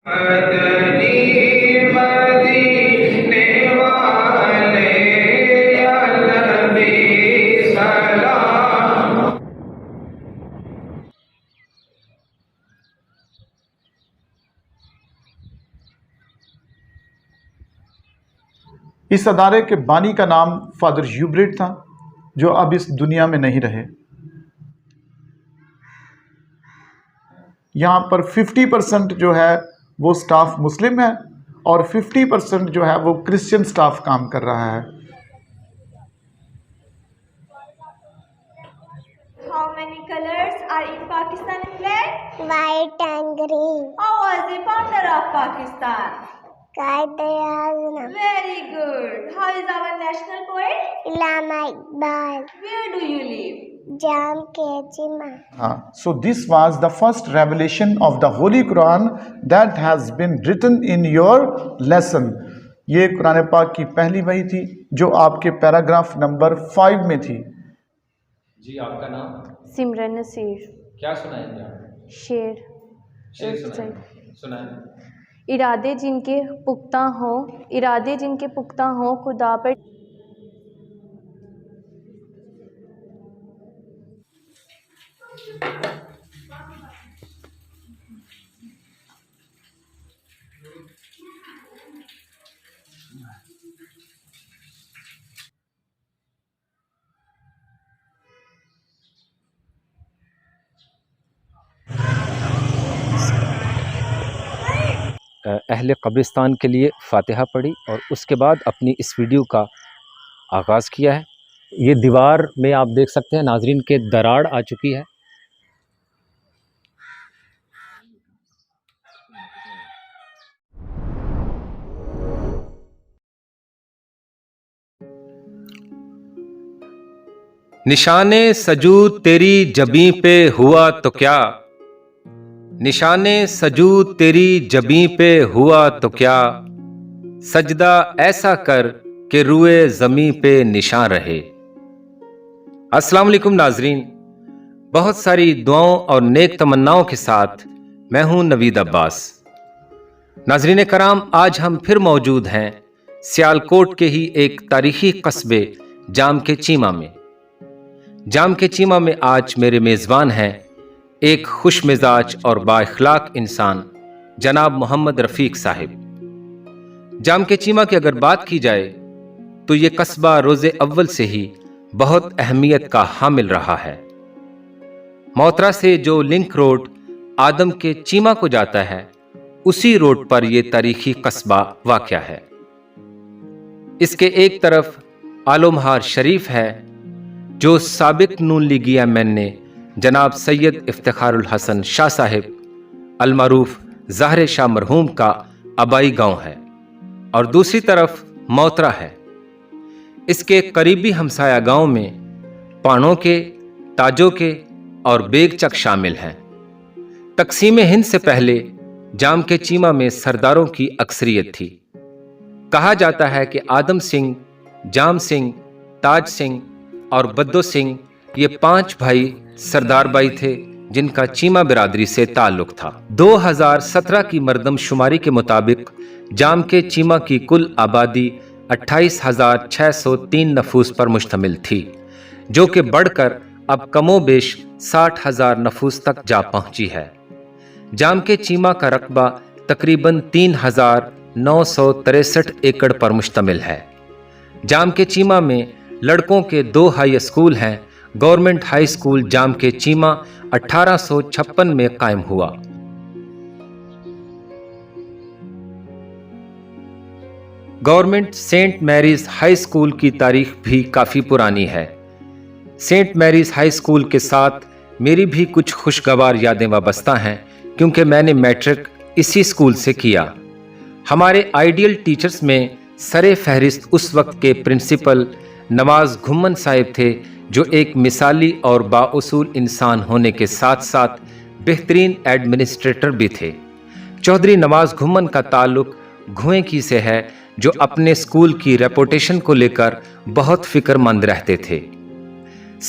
اس ادارے کے بانی کا نام فادر ہیوبریٹ تھا، جو اب اس دنیا میں نہیں رہے۔ یہاں پر 50% جو ہے وہ سٹاف مسلم ہے اور 50% جو ہے وہ کرسچن سٹاف کام کر رہا ہے۔ How many colors are in Pakistani flag? White and green. How was the founder of Pakistan? Qaid-e-Azam. Very good. How is our national poet? Allama Iqbal. Where do you live? Jam-e-Chima. So this was the first revelation of the Holy Quran that has been written in your lesson. یہ قرآن پاک کی پہلی وحی تھی جو آپ کے paragraph number 5 میں تھی۔ جی آپ کا نام؟ سمرن نصیر۔ کیا سنائیں گے آپ؟ شعر سنائیں۔ ارادے جن کے پختہ ہوں خدا پر اہل قبرستان کے لیے فاتحہ پڑھی اور اس کے بعد اپنی اس ویڈیو کا آغاز کیا ہے۔ یہ دیوار میں آپ دیکھ سکتے ہیں ناظرین کے دراڑ آ چکی ہے۔ نشان سجود تیری جبیں پہ ہوا تو کیا، نشان سجود تیری جبیں پہ ہوا تو کیا، سجدہ ایسا کر کہ روئے زمیں پہ نشان رہے۔ السلام علیکم ناظرین، بہت ساری دعاؤں اور نیک تمناؤں کے ساتھ میں ہوں نوید عباس۔ ناظرین کرام، آج ہم پھر موجود ہیں سیالکوٹ کے ہی ایک تاریخی قصبے جام کے چیمہ میں۔ جام کے چیمہ میں آج میرے میزبان ہیں ایک خوش مزاج اور با اخلاق انسان جناب محمد رفیق صاحب۔ جام کے چیمہ کی اگر بات کی جائے تو یہ قصبہ روز اول سے ہی بہت اہمیت کا حامل رہا ہے۔ موترا سے جو لنک روڈ آدم کے چیمہ کو جاتا ہے، اسی روڈ پر یہ تاریخی قصبہ واقع ہے۔ اس کے ایک طرف آلومہار شریف ہے جو سابق نون لیگی ایم این اے جناب سید افتخار الحسن شاہ صاحب المعروف ظاہر شاہ مرحوم کا آبائی گاؤں ہے، اور دوسری طرف موترا ہے۔ اس کے قریبی ہمسایہ گاؤں میں پانوں کے، تاجوں کے اور بیگ چک شامل ہیں۔ تقسیم ہند سے پہلے جام کے چیمہ میں سرداروں کی اکثریت تھی۔ کہا جاتا ہے کہ آدم سنگھ، جام سنگھ، تاج سنگھ اور بدو سنگھ یہ 5 بھائی سردار بائی تھے جن کا چیمہ برادری سے تعلق تھا۔ 2017 کی مردم شماری کے مطابق جام کے چیمہ کی کل آبادی 28,603 نفوس پر مشتمل تھی، جو کہ بڑھ کر اب کم و بیش 60,000 نفوس تک جا پہنچی ہے۔ جام کے چیمہ کا رقبہ تقریباً 3,963 ایکڑ پر مشتمل ہے۔ جام کے چیمہ میں لڑکوں کے 2 ہائی اسکول ہیں۔ Government high school Jamke Cheema 1856 میں قائم ہوا۔ Government saint Mary's high school کی تاریخ بھی کافی پرانی ہے۔ سینٹ میریز ہائی اسکول کے ساتھ میری بھی کچھ خوشگوار یادیں وابستہ ہیں، کیونکہ میں نے میٹرک اسی اسکول سے کیا۔ ہمارے آئیڈیل ٹیچرز میں سر فہرست اس وقت کے پرنسپل نواز گھمن صاحب تھے، جو ایک مثالی اور بااصول انسان ہونے کے ساتھ ساتھ بہترین ایڈمنسٹریٹر بھی تھے۔ چودھری نواز گھمن کا تعلق گھوئیں کی سے ہے، جو اپنے اسکول کی ریپوٹیشن کو لے کر بہت فکر مند رہتے تھے۔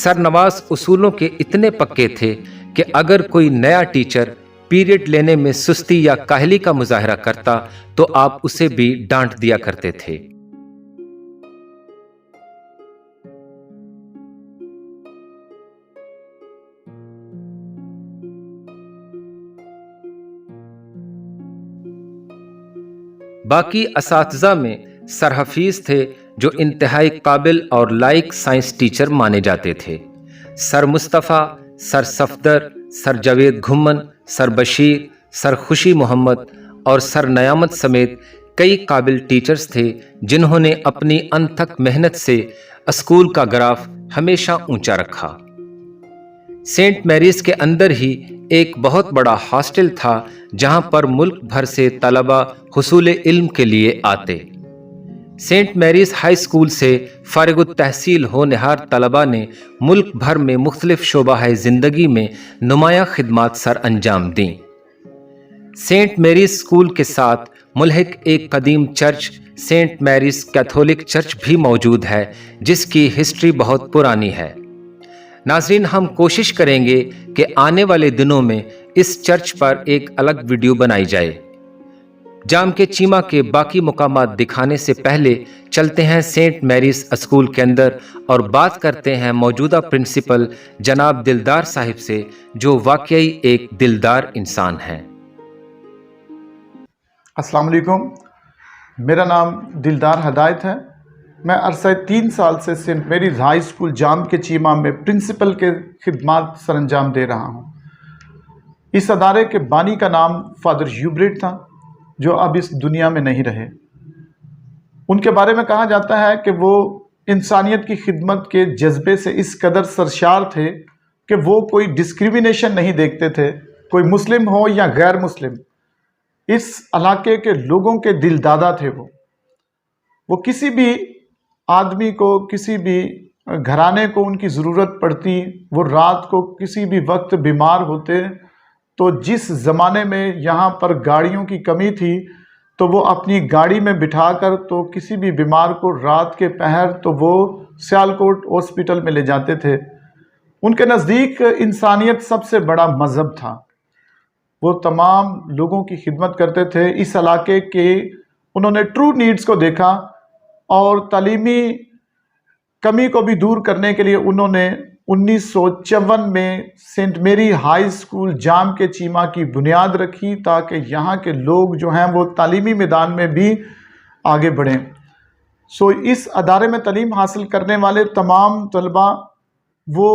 سر نواز اصولوں کے اتنے پکے تھے کہ اگر کوئی نیا ٹیچر पीरियड लेने में सुस्ती या काहली का मुजाहरा करता तो आप उसे भी डांट दिया करते थे। बाकी असातिज़ा में सर हफीज़ थे जो इंतहाई काबिल और लायक साइंस टीचर माने जाते थे। Sir Mustafa, sir Safdar, sir Javed Ghumman, sir Bashir, sir खुशी मोहम्मद और सर नयामत समेत कई काबिल टीचर्स थे जिन्होंने अपनी अनथक मेहनत से स्कूल का ग्राफ हमेशा ऊंचा रखा। सेंट मैरीज के अंदर ही एक बहुत बड़ा हॉस्टल था जहां पर मुल्क भर से तलबा हुसूल इल्म के लिए आते। सेंट मैरीज हाई स्कूल से फारिगुत तहसील होनहार तलबा ने मुल्क भर में मुख्तलिफ शोबाह ज़िंदगी में नुमायाँ खिदमात सर अंजाम दी। सेंट मैरीज स्कूल के साथ मुल्हिक एक कदीम church saint Mary's catholic church भी मौजूद है जिसकी हिस्ट्री बहुत पुरानी है। नाज़रीन, हम कोशिश करेंगे कि आने वाले दिनों में इस चर्च पर एक अलग वीडियो बनाई जाए। जाम के चीमा के बाकी मुकामात दिखाने से पहले चलते हैं सेंट मैरीज स्कूल के अंदर और बात करते हैं मौजूदा प्रिंसिपल जनाब दिलदार साहिब से, जो वाकई एक दिलदार इंसान हैं। अस्सलाम वालेकुम, मेरा नाम दिलदार हदायत है। मैं अरसा 3 साल से सेंट मैरीज हाई स्कूल जाम के चीमा में प्रिंसिपल के खिदमात सर अंजाम दे रहा हूँ। इस अदारे के बानी का नाम फादर ह्यूब्रेट था, जो अब इस दुनिया में नहीं रहे। उनके बारे में कहा जाता है कि वो इंसानियत की खिदमत के जज्बे से इस कदर सरशार थे कि वो कोई डिस्क्रिमिनेशन नहीं देखते थे, कोई मुस्लिम हो या गैर मुस्लिम। इस इलाके के लोगों के दिलदादा थे वो किसी भी आदमी को, किसी भी घराने को उनकी ज़रूरत पड़ती, वो रात को किसी भी वक्त बीमार होते, तो जिस ज़माने में यहाँ पर गाड़ियों की कमी थी तो वो अपनी गाड़ी में बिठाकर तो किसी भी बीमार को रात के पहर तो वो सियालकोट हॉस्पिटल में ले जाते थे। उनके नज़दीक इंसानियत सबसे बड़ा मज़हब था। वो तमाम लोगों की खिदमत करते थे। इस इलाके के उन्होंने ट्रू नीड्स को देखा और तालीमी कमी को भी दूर करने के लिए उन्होंने 1954 में सेंट मैरी हाई स्कूल जाम के चीमा की बुनियाद रखी ताकि यहाँ के लोग जो हैं वो तालीमी मैदान में भी आगे बढ़ें। सो इस अदारे में तालीम हासिल करने वाले तमाम तलबा, वो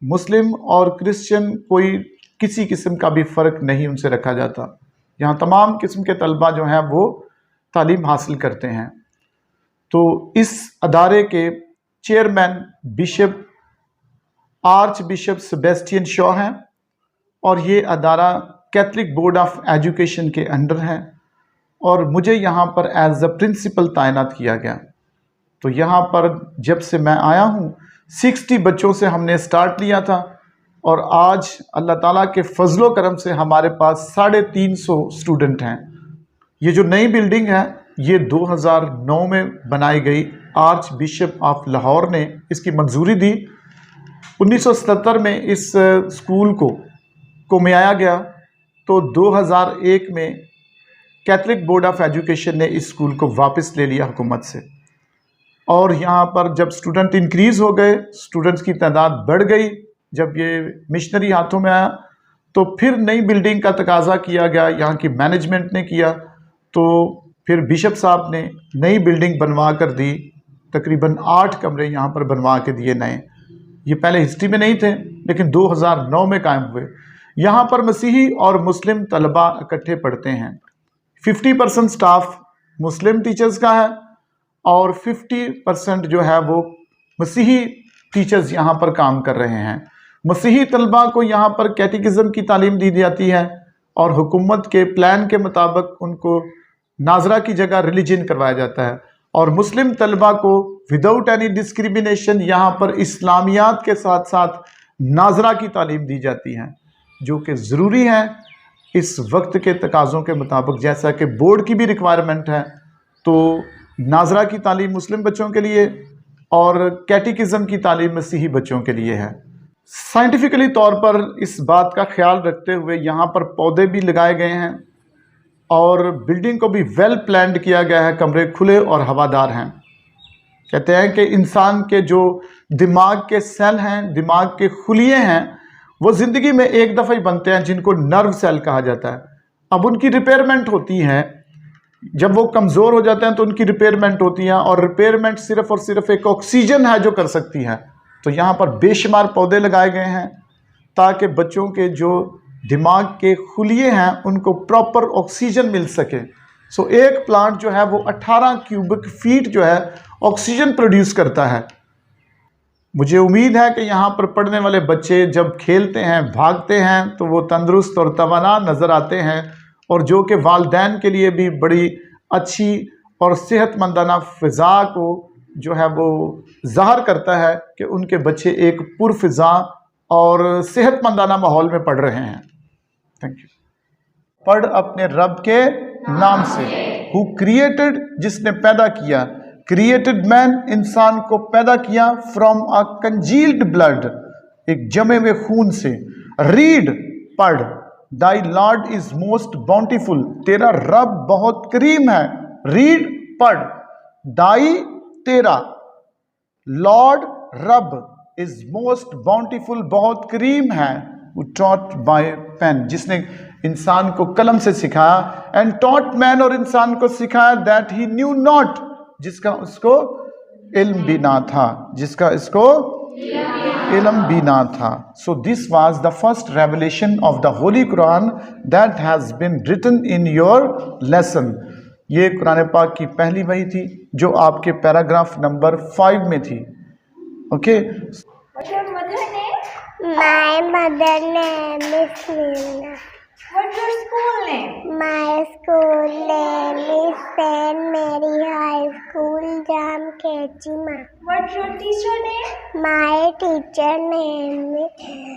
मुस्लिम और क्रिश्चियन, कोई किसी किस्म का भी फ़र्क नहीं उनसे रखा जाता। यहाँ तमाम किस्म के तलबा जो हैं वो तालीम हासिल करते हैं। तो इस अदारे के chairman bishop arch bishop Sebastian Shaw हैं और ये अदारा कैथलिक बोर्ड ऑफ एजुकेशन के अंडर है और मुझे यहाँ पर एज अ प्रिंसिपल तैनात किया गया। तो यहाँ पर जब से मैं आया हूँ 60 बच्चों से हमने स्टार्ट लिया था और आज अल्लाह ताला के फजलो करम से हमारे पास 350 स्टूडेंट हैं। ये जो नई बिल्डिंग है ये 2009 में बनाई गई। आर्च बिशप ऑफ लाहौर ने इसकी मंजूरी दी। 1977 में इस स्कूल को मिलाया गया तो 2001 में कैथलिक बोर्ड ऑफ एजुकेशन ने इस स्कूल को वापस ले लिया हुकूमत से। और यहाँ पर जब स्टूडेंट इंक्रीज़ हो गए, स्टूडेंट्स की तादाद बढ़ गई, जब ये मिशनरी हाथों में आया तो फिर नई बिल्डिंग का तकाजा किया गया, यहाँ की मैनेजमेंट ने किया। तो फिर बिशप साहब ने नई बिल्डिंग बनवा कर दी। तकरीबन 8 कमरे यहाँ पर बनवा के दिए नए। ये पहले हिस्ट्री में नहीं थे लेकिन 2009 में कायम हुए। यहाँ पर मसीही और मुस्लिम तलबा इकट्ठे पढ़ते हैं। 50% स्टाफ मुस्लिम टीचर्स का है और 50% जो है वो मसीही टीचर्स यहाँ पर काम कर रहे हैं। मसीही तलबा को यहाँ पर कैटेकिज्म की तालीम दी जाती है और हुकूमत के प्लान के मुताबिक उनको नाजरा की जगह रिलीजन करवाया जाता है। और मुस्लिम तलबा को विदाउट एनी डिस्क्रिमिनेशन यहाँ पर इस्लामियात के साथ साथ नाजरा की तालीम दी जाती है, जो कि ज़रूरी है इस वक्त के तकाज़ों के मुताबिक। जैसा कि बोर्ड की भी रिक्वायरमेंट है तो नाजरा की तालीम मुस्लिम बच्चों के लिए और कैटेकिज्म की तालीम मसीही बच्चों के लिए है। साइंटिफिकली तौर पर इस बात का ख्याल रखते हुए यहाँ पर पौधे भी लगाए गए हैं और बिल्डिंग को भी वेल प्लान्ड किया गया है, कमरे खुले और हवादार हैं। कहते हैं कि इंसान के जो दिमाग के सेल हैं, दिमाग के खुलिये हैं, वो ज़िंदगी में एक दफ़ा ही बनते हैं, जिनको नर्व सेल कहा जाता है। अब उनकी रिपेयरमेंट होती है, जब वो कमज़ोर हो जाते हैं तो उनकी रिपेयरमेंट होती है, और रिपेयरमेंट सिर्फ़ और सिर्फ एक ऑक्सीजन है जो कर सकती है। तो यहाँ पर बेशुमार पौधे लगाए गए हैं ताकि बच्चों के जो दिमाग के खुलिये हैं उनको प्रॉपर ऑक्सीजन मिल सके। सो एक प्लांट जो है वो 18 क्यूबिक फीट जो है ऑक्सीजन प्रोड्यूस करता है। मुझे उम्मीद है कि यहाँ पर पढ़ने वाले बच्चे जब खेलते हैं, भागते हैं, तो वो तंदुरुस्त और तवाना नज़र आते हैं, और जो कि वालिदैन के लिए भी बड़ी अच्छी और सेहतमंदाना फ़िज़ा को जो है वो ज़ाहिर करता है कि उनके बच्चे एक पुरफ़िज़ा और सेहतमंदाना माहौल में पढ़ रहे हैं। Thank you. पढ़ अपने रब के नाम से। हु क्रिएटेड, जिसने पैदा किया, क्रिएटेड मैन, इंसान को पैदा किया, फ्रॉम अ कंजील्ड ब्लड, एक जमे हुए खून से। रीड, पढ़, दाई लॉर्ड इज मोस्ट बाउंटीफुल, तेरा रब बहुत करीम है। रीड, पढ़, दाई, तेरा, लॉर्ड, रब, इज मोस्ट बाउंटीफुल, बहुत करीम है। टॉट बाय पेन, जिसने इंसान को कलम से सिखाया। एंड टॉट मैन, और इंसान को सिखाया, दैट ही न्यू नॉट, जिसका उसको इल्म भी ना था, जिसका इसको इल्म भी ना था। So this was the first revelation of the holy Quran that has been written in your lesson. ये कुरान पाक की पहली वही थी जो आपके पैराग्राफ नंबर 5 में थी। Okay. What's your mother name? My mother name is Meena. What's your school name? My school name is Saint Mary High School, Jam Kechima. What's your teacher name? My teacher name is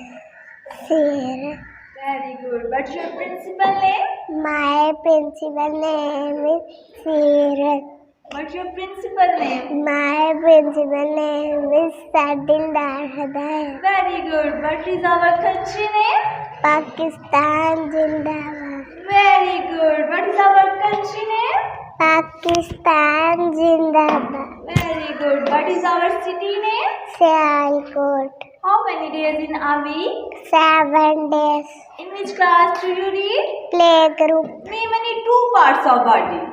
Sarah. Very good. What's your principal name? My principal name is Sarah. What's your principal name? My principal name is Sadildar Hidayat. Very good. What is our country name? Pakistan Zindabad. Very good. What is our country name? Pakistan Zindabad. Very good. What is our city name? Sialkot. How many days in a week? 7 days. In which class do you read? Playgroup. Name any 2 parts of body.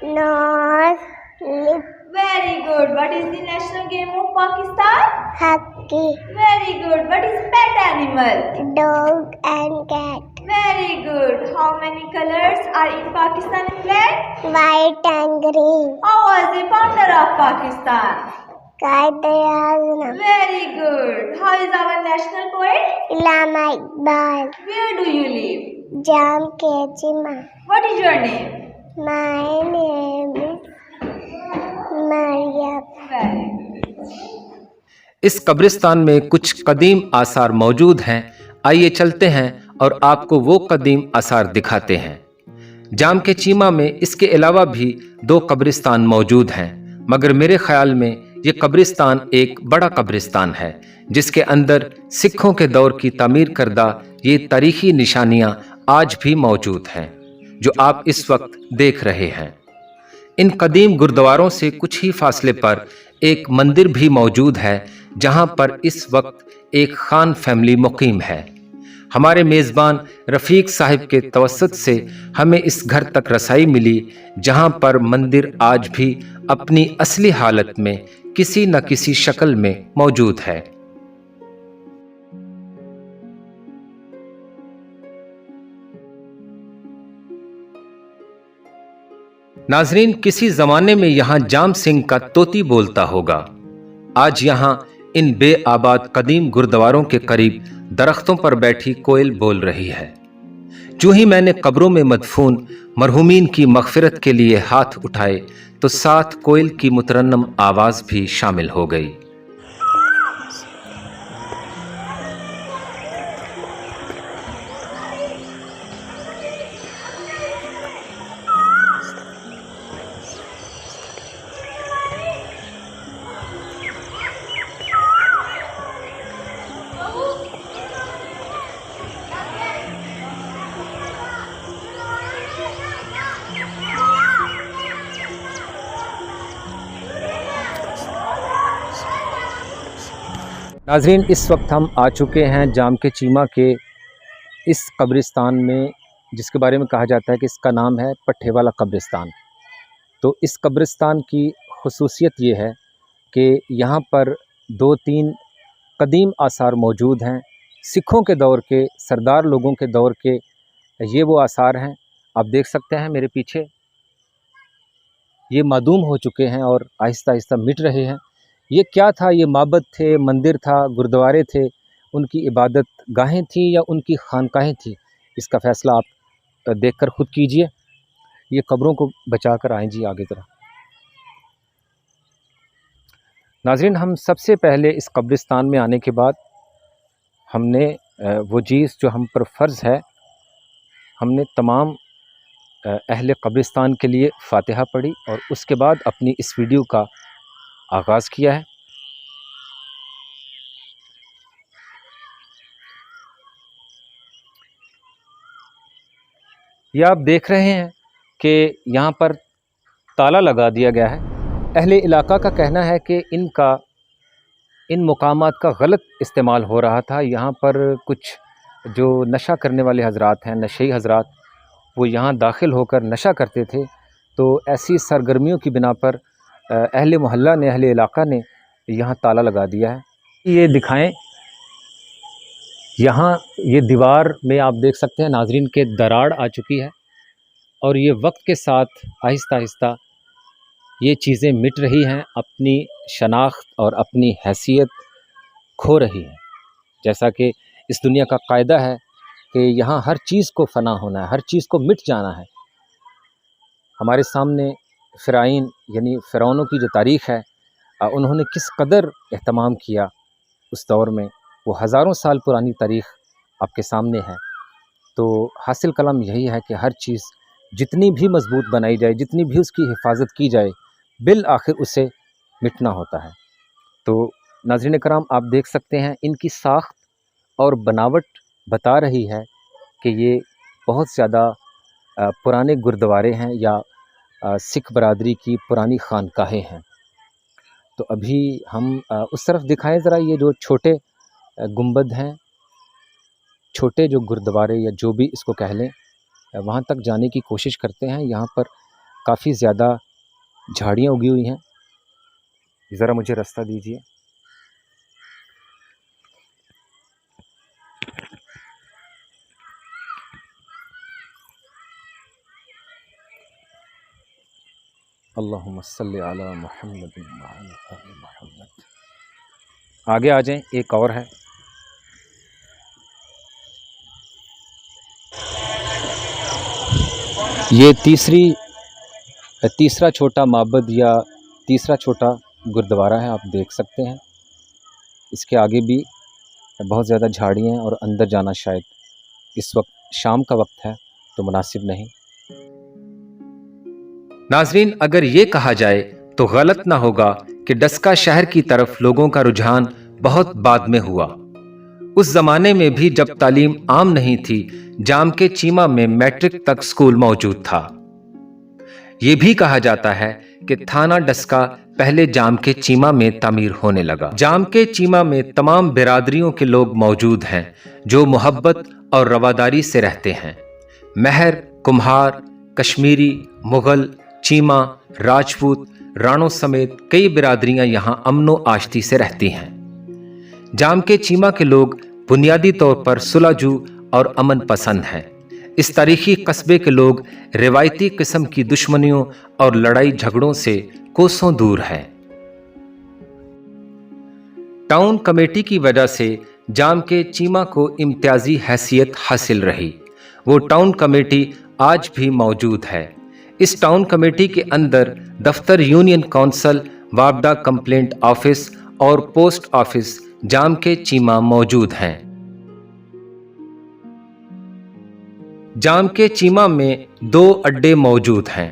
Nose. Lip. Very good. What is the national game of Pakistan? Hockey. Very good. What is pet animal? Dog and cat. Very good. How many colors are in Pakistani flag? White and green. How was the founder of Pakistan? Qaid-e-Azam. Very good. How is our national poet? Allama Iqbal. Where do you live? Jam Kechima. What is your name? My name is Maryam. Very good. इस कब्रिस्तान में कुछ कदीम आसार मौजूद हैं। आइए चलते हैं और आपको वो कदीम आसार दिखाते हैं। जाम के चीमा में इसके अलावा भी 2 कब्रिस्तान मौजूद हैं, मगर मेरे ख्याल में ये कब्रिस्तान एक बड़ा कब्रिस्तान है जिसके अंदर सिखों के दौर की तामीर करदा ये तारीखी निशानियां आज भी मौजूद हैं जो आप इस वक्त देख रहे हैं। इन कदीम गुरुद्वारों से कुछ ही फासले पर एक मंदिर भी मौजूद है जहां पर इस वक्त एक खान फैमिली मुकीम है। हमारे मेज़बान रफ़ीक साहिब के तवस्सुत से हमें इस घर तक रसाई मिली जहां पर मंदिर आज भी अपनी असली हालत में किसी न किसी शक्ल में मौजूद है। नाजरीन, किसी ज़माने में यहाँ जाम सिंह का तोती बोलता होगा। आज यहाँ इन बेआबाद कदीम गुरुद्वारों के करीब दरख्तों पर बैठी कोयल बोल रही है। जो ही मैंने कब्रों में मदफून मरहूमीन की मग़फ़िरत के लिए हाथ उठाए तो साथ कोयल की मुतरन्नम आवाज़ भी शामिल हो गई। नाजरीन, इस वक्त हम आ चुके हैं जाम के चीमा के इस कब्रिस्तान में, जिसके बारे में कहा जाता है कि इसका नाम है पट्ठे वाला कब्रिस्तान। तो इस कब्रिस्तान की खुसूसियत ये है कि यहाँ पर 2-3 कदीम आसार मौजूद हैं। सिखों के दौर के, सरदार लोगों के दौर के ये वो आसार हैं। आप देख सकते हैं मेरे पीछे, ये मादूम हो चुके हैं और आहिस्ता आहिस्ता मिट रहे हैं। ये क्या था? ये माबद थे, मंदिर था, गुरुद्वारे थे, उनकी इबादत गाहें थीं या उनकी खानकाहें थीं, इसका फ़ैसला आप देखकर ख़ुद कीजिए। ये कब्रों को बचा कर आएँ जी आगे तरह। नाज़रीन, हम सबसे पहले इस कब्रिस्तान में आने के बाद हमने वो चीज़ जो हम पर फ़र्ज़ है, हमने तमाम अहले कब्रिस्तान के लिए फ़ातिहा पढ़ी और उसके बाद अपनी इस वीडियो का आगाज़ किया है। ये आप देख रहे हैं कि यहाँ पर ताला लगा दिया गया है। अहले इलाका का कहना है कि इन मुकामात का गलत इस्तेमाल हो रहा था। यहाँ पर कुछ जो नशा करने वाले हजरात हैं, नशेई हजरात, वो यहाँ दाखिल होकर नशा करते थे। तो ऐसी सरगर्मियों की बिना पर अहले मोहल्ला ने, अहले इलाका ने यहाँ ताला लगा दिया है। ये दिखाएं, यहाँ ये दीवार में आप देख सकते हैं नाजरीन के दरार आ चुकी है और ये वक्त के साथ आहिस्ता आहिस्ता ये चीज़ें मिट रही हैं, अपनी शनाख्त और अपनी हैसियत खो रही हैं। जैसा कि इस दुनिया का कायदा है कि यहाँ हर चीज़ को फ़ना होना है, हर चीज़ को मिट जाना है। हमारे सामने फ़िराइन यानी फ़िरौनों की जो तारीख़ है, उन्होंने किस कदर एहतमाम किया उस दौर में, वो हज़ारों साल पुरानी तारीख़ आपके सामने है। तो हासिल कलाम यही है कि हर चीज़ जितनी भी मज़बूत बनाई जाए, जितनी भी उसकी हिफाजत की जाए, बिल आखिर उसे मिटना होता है। तो नाज़रीन कराम, आप देख सकते हैं इनकी साख्त और बनावट बता रही है कि ये बहुत ज़्यादा पुराने गुरुद्वारे हैं या सिख बरादरी की पुरानी खानकाहें हैं। तो अभी हम उस तरफ दिखाएं ज़रा, ये जो छोटे गुंबद हैं, छोटे जो गुरुद्वारे या जो भी इसको कह लें, वहाँ तक जाने की कोशिश करते हैं। यहाँ पर काफ़ी ज़्यादा झाड़ियाँ उगी हुई हैं। ज़रा मुझे रास्ता दीजिए। अल्लाहुम्मा सल्ली अला मुहम्मद व अला आलि मुहम्मद। आगे आ जाएं, एक और है। ये तीसरा छोटा माबद या तीसरा छोटा गुरुद्वारा है, आप देख सकते हैं। इसके आगे भी बहुत ज़्यादा झाड़ियाँ हैं और अंदर जाना शायद इस वक्त शाम का वक्त है तो मुनासिब नहीं। नाजरीन, अगर ये कहा जाए तो गलत ना होगा कि डस्का शहर की तरफ लोगों का रुझान बहुत बाद में हुआ। उस जमाने में भी जब तालीम आम नहीं थी, जाम के चीमा में मैट्रिक तक स्कूल मौजूद था। ये भी कहा जाता है कि थाना डस्का पहले जाम के चीमा में तामीर होने लगा। जाम के चीमा में तमाम बिरादरियों के लोग मौजूद हैं जो मोहब्बत और रवादारी से रहते हैं। महर, कुम्हार, कश्मीरी, मुगल, चीमा, राजपूत, राणों समेत कई बिरादरियां यहाँ अमनो आश्ती से रहती हैं। जाम के चीमा के लोग बुनियादी तौर पर सुलहजू और अमन पसंद हैं। इस तारीखी कस्बे के लोग रिवायती किस्म की दुश्मनियों और लड़ाई झगड़ों से कोसों दूर हैं। टाउन कमेटी की वजह से जाम के चीमा को इम्तियाजी हैसियत हासिल रही। वो टाउन कमेटी आज भी मौजूद है। इस टाउन कमेटी के अंदर दफ्तर यूनियन काउंसिल, वापडा कंप्लेंट ऑफिस और पोस्ट ऑफिस जाम के चीमा मौजूद हैं। जाम के चीमा में 2 अड्डे मौजूद हैं,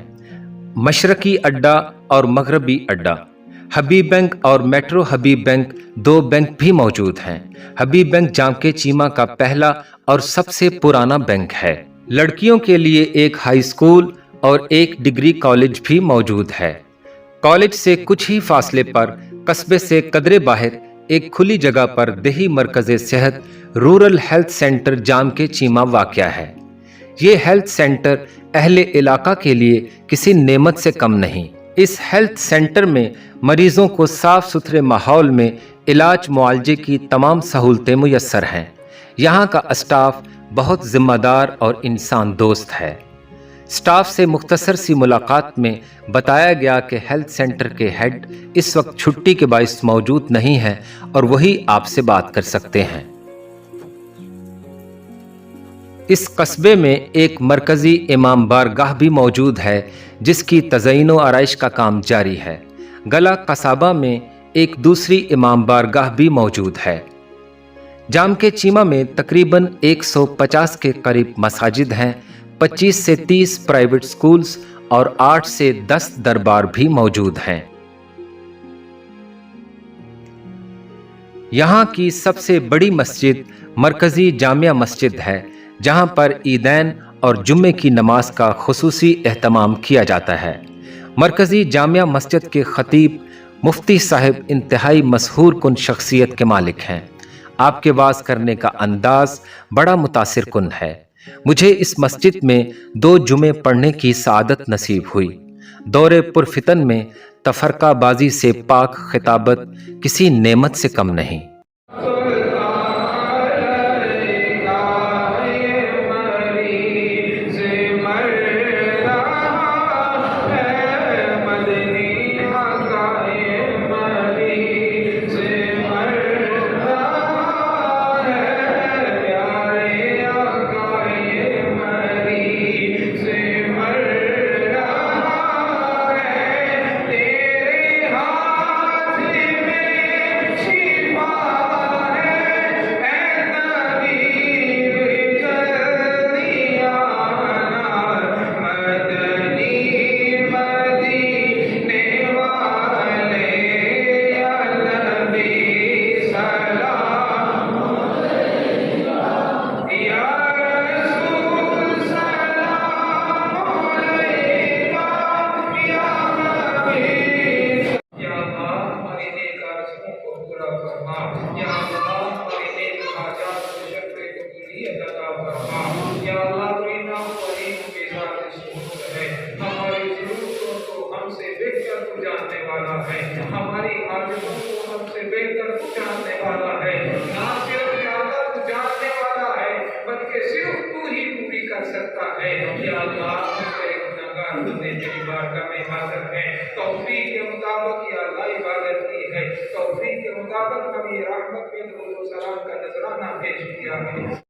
मशरकी अड्डा और मगरबी अड्डा। हबीब बैंक और मेट्रो हबीब बैंक 2 बैंक भी मौजूद हैं। हबीब बैंक जाम के चीमा का पहला और सबसे पुराना बैंक है। लड़कियों के लिए एक हाई स्कूल और एक डिग्री कॉलेज भी मौजूद है। कॉलेज से कुछ ही फासले पर कस्बे से कदरे बाहर एक खुली जगह पर देही मरकज़ सेहत रूरल हेल्थ सेंटर जाम के चीमा वाक़या है। ये हेल्थ सेंटर अहले इलाका के लिए किसी नेमत से कम नहीं। इस हेल्थ सेंटर में मरीजों को साफ सुथरे माहौल में इलाज मुआलजे की तमाम सहूलतें मुयस्सर हैं। यहाँ का स्टाफ बहुत जिम्मेदार और इंसान दोस्त है। स्टाफ से मुख्तसर सी मुलाकात में बताया गया कि हेल्थ सेंटर के हेड इस वक्त छुट्टी के बाइस मौजूद नहीं हैं और वही आपसे बात कर सकते हैं। इस कस्बे में एक मरकजी इमाम बारगाह भी मौजूद है जिसकी तज़यीन व आराइश का काम जारी है। गला कसाबा में एक दूसरी इमाम बारगाह भी मौजूद है। जाम के चीमा में तकरीबन 150 के करीब मसाजिद हैं, 25 से 30 प्राइवेट स्कूल्स और 8 से 10 दरबार भी मौजूद हैं। यहाँ की सबसे बड़ी मस्जिद मरकजी जामिया मस्जिद है, जहाँ पर ईदैन और जुम्मे की नमाज का खुसूसी एहतमाम किया जाता है। मरकजी जामिया मस्जिद के खतीब मुफ्ती साहिब इंतहाई मशहूर कुन शख्सियत के मालिक हैं। आपके वाज करने का अंदाज बड़ा मुतासिर कुन है। मुझे इस मस्जिद में 2 जुमे पढ़ने की सआदत नसीब हुई। दौरे पुरफितन में तफरका बाजी से पाक खिताबत किसी नेमत से कम नहीं। हमारी आदतों को हमसे बेहतर जानने वाला है। ना सिर्फ ज्यादा जानने वाला है बल्कि सिर्फ तू ही पूरी कर सकता है। या अल्लाह तेरे गुनाहगार बंदे तेरी बारगाह में हाजिर हैं। तौफीक के मुताबिक या अल्लाह इबादत की है। तौफीक के मुताबिक नबी रहमत के दुरूद व सलाम का नजराना पेश किया है।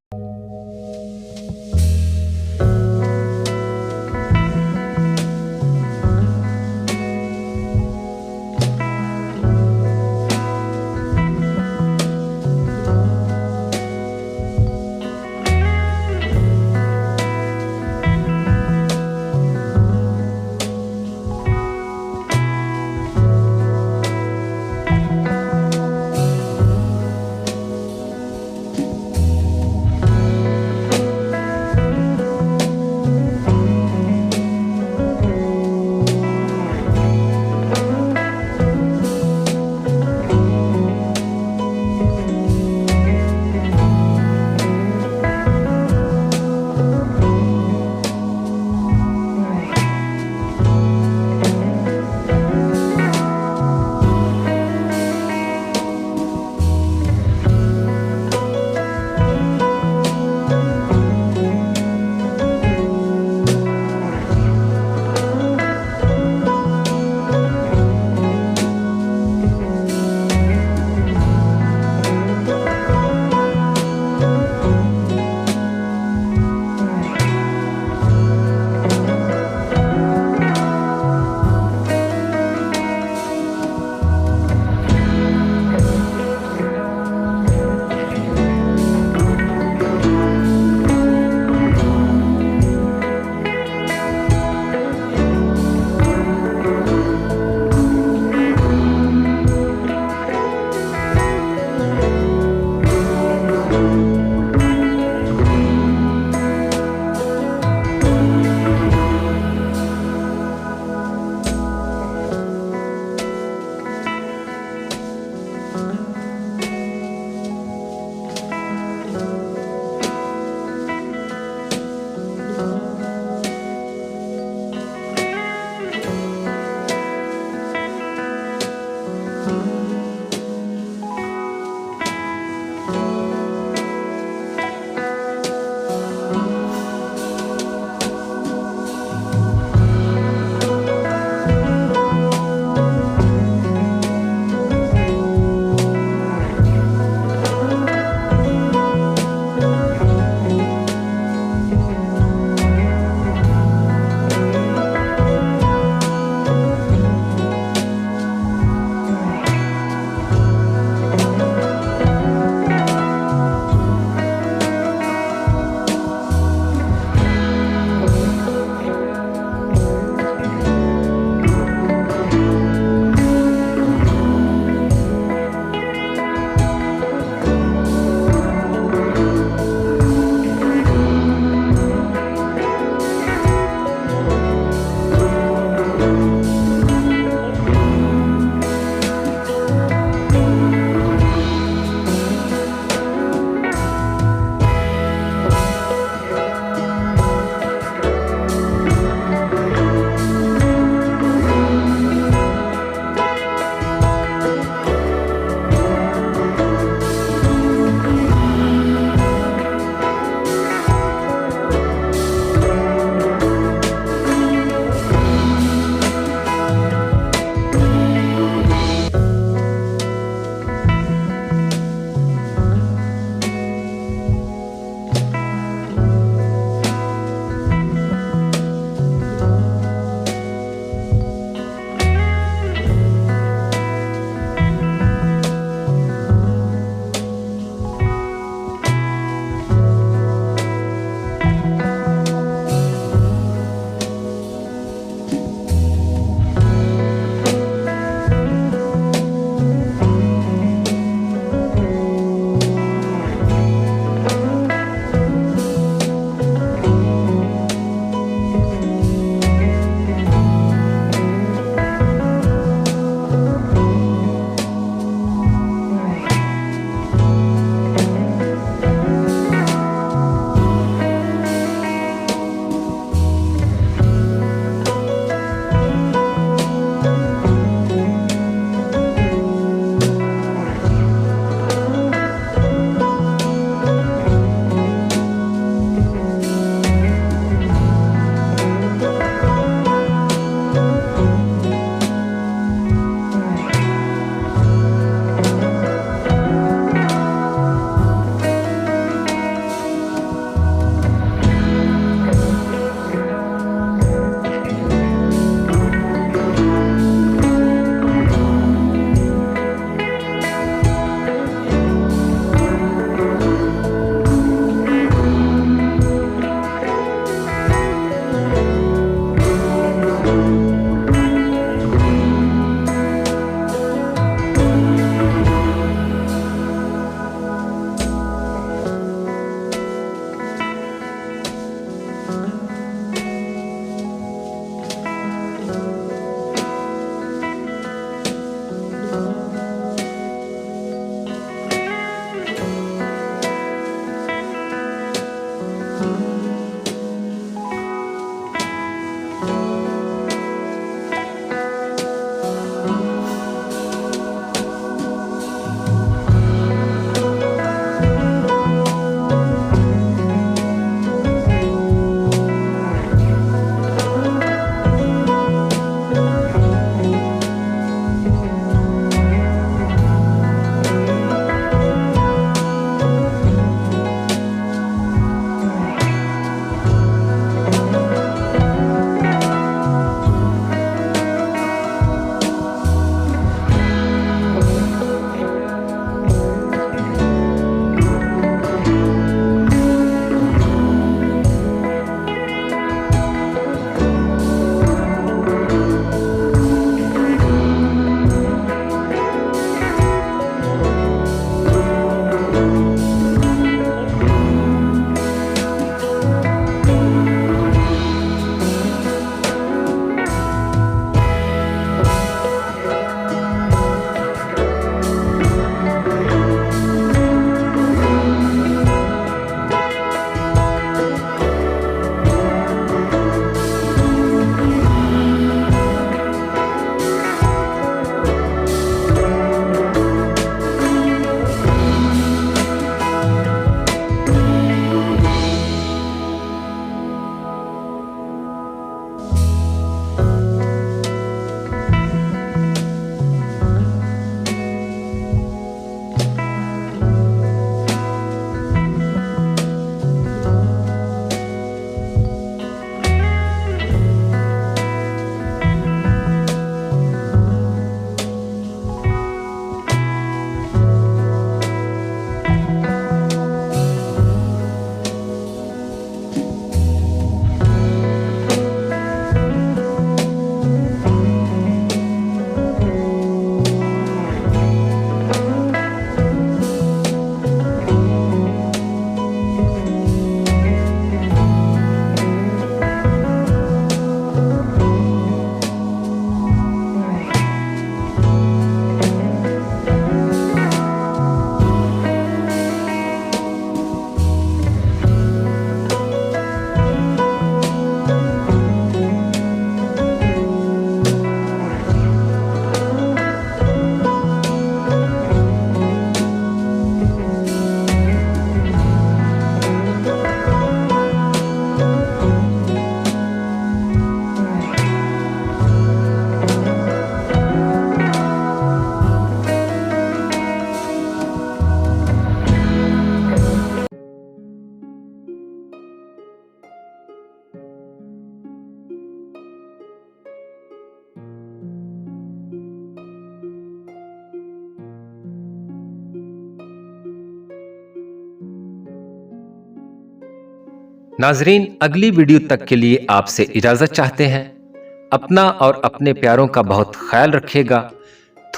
नाजरीन, अगली वीडियो तक के लिए आपसे इजाज़त चाहते हैं। अपना और अपने प्यारों का बहुत ख्याल रखिएगा।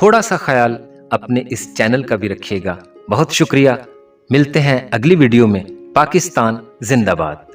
थोड़ा सा ख्याल अपने इस चैनल का भी रखिएगा। बहुत शुक्रिया। मिलते हैं अगली वीडियो में। पाकिस्तान जिंदाबाद।